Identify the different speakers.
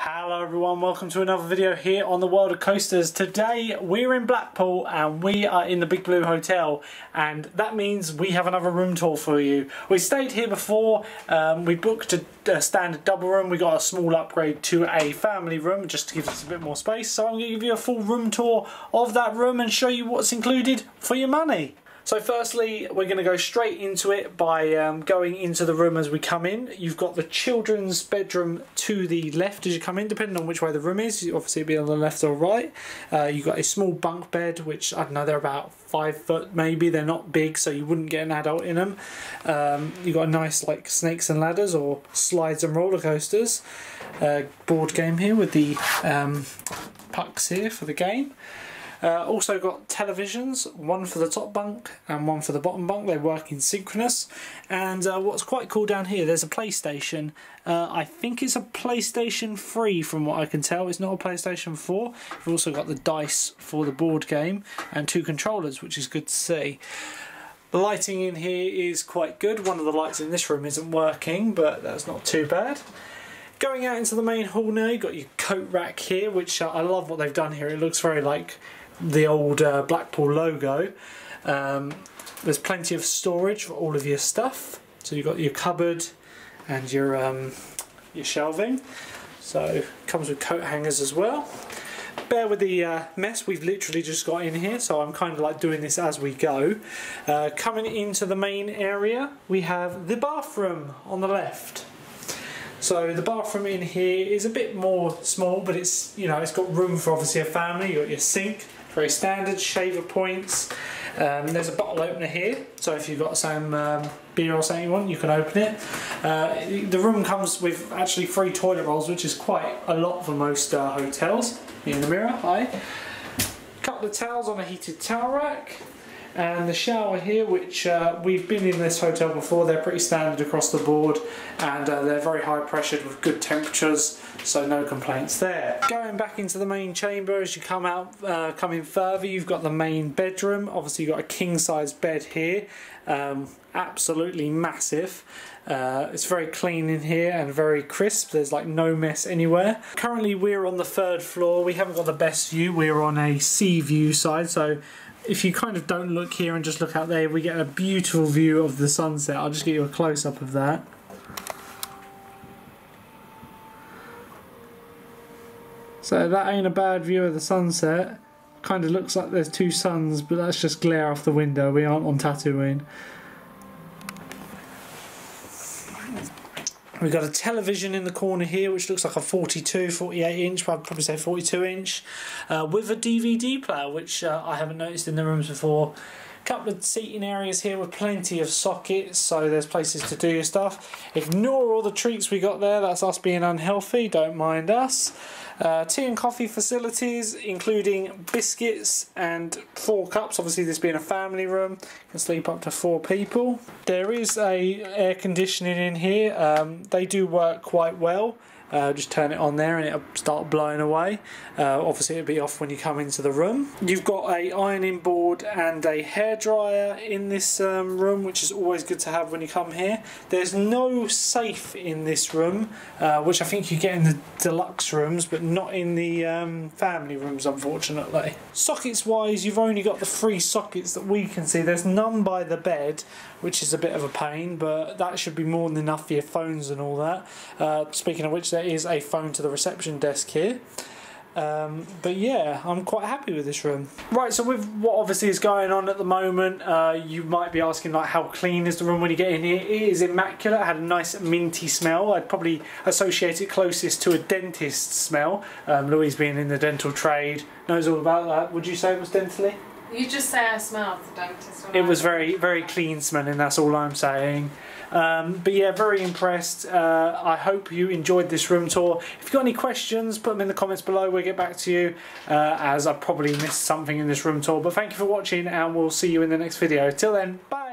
Speaker 1: Hello everyone, welcome to another video here on the World of Coasters. Today we're in Blackpool and we are in the Big Blue Hotel, and that means we have another room tour for you. We stayed here before, we booked a standard double room, we got a small upgrade to a family room just to give us a bit more space. So I'm going to give you a full room tour of that room and show you what's included for your money. So firstly, we're going to go straight into it by going into the room as we come in. You've got the children's bedroom to the left as you come in, depending on which way the room is. Obviously it'll be on the left or right. You've got a small bunk bed, which, I don't know, they're about 5 foot maybe. They're not big, so you wouldn't get an adult in them. You've got a nice, like, snakes and ladders or slides and roller coasters. Board game here with the pucks here for the game. Also got televisions, one for the top bunk and one for the bottom bunk. They work in synchronous. And what's quite cool down here, there's a PlayStation. I think it's a PlayStation 3 from what I can tell. It's not a PlayStation 4. You've also got the dice for the board game and 2 controllers, which is good to see. The lighting in here is quite good. One of the lights in this room isn't working, but that's not too bad. Going out into the main hall now, you've got your coat rack here, which I love what they've done here. It looks very like the old Blackpool logo. There's plenty of storage for all of your stuff. So you've got your cupboard and your shelving. So it comes with coat hangers as well. Bear with the mess we've literally just got in here, so I'm kind of like doing this as we go. Coming into the main area, we have the bathroom on the left. So the bathroom in here is a bit more small, but it's, you know, it's got room for obviously a family. You've got your sink, very standard, shaver points. There's a bottle opener here, so if you've got some beer or something you want, you can open it. The room comes with actually 3 toilet rolls, which is quite a lot for most hotels. In the mirror, hi. Couple of towels on a heated towel rack. And the shower here, which we've been in this hotel before, they're pretty standard across the board, and they're very high pressured with good temperatures, so no complaints there. Going back into the main chamber, as you come out, coming further, you've got the main bedroom. Obviously you've got a king size bed here, absolutely massive. It's very clean in here and very crisp. There's like no mess anywhere. Currently we're on the 3rd floor. We haven't got the best view. We're on a sea view side, so if you kind of don't look here and just look out there, we get a beautiful view of the sunset. I'll just get you a close-up of that. So that ain't a bad view of the sunset. Kind of looks like there's 2 suns, but that's just glare off the window. We aren't on Tatooine. We've got a television in the corner here, which looks like a 42, 48 inch, but I'd probably say 42 inch, with a DVD player, which I haven't noticed in the rooms before. Couple of seating areas here with plenty of sockets, so there's places to do your stuff. Ignore all the treats we got there, that's us being unhealthy, don't mind us. Tea and coffee facilities, including biscuits and 4 cups. Obviously this being a family room, can sleep up to 4 people. There is a air conditioning in here. They do work quite well. Just turn it on there and it'll start blowing away. Obviously it'll be off when you come into the room. You've got a ironing board and a hairdryer in this room, which is always good to have when you come here. There's no safe in this room, which I think you get in the deluxe rooms, but not in the family rooms, unfortunately. Sockets wise, you've only got the 3 sockets that we can see. There's none by the bed, which is a bit of a pain, but that should be more than enough for your phones and all that. Speaking of which, there is a phone to the reception desk here. But yeah, I'm quite happy with this room. Right, so with what obviously is going on at the moment, you might be asking like how clean is the room when you get in here. It is immaculate. It had a nice minty smell. I'd probably associate it closest to a dentist smell. Louise being in the dental trade knows all about that. Would you say it was dentally?
Speaker 2: You just say I smelled the dentist.
Speaker 1: It was very, very clean smelling, that's all I'm saying. But yeah, very impressed. I hope you enjoyed this room tour. If you've got any questions, put them in the comments below. We'll get back to you, as I probably missed something in this room tour. But thank you for watching, and we'll see you in the next video. Till then, bye!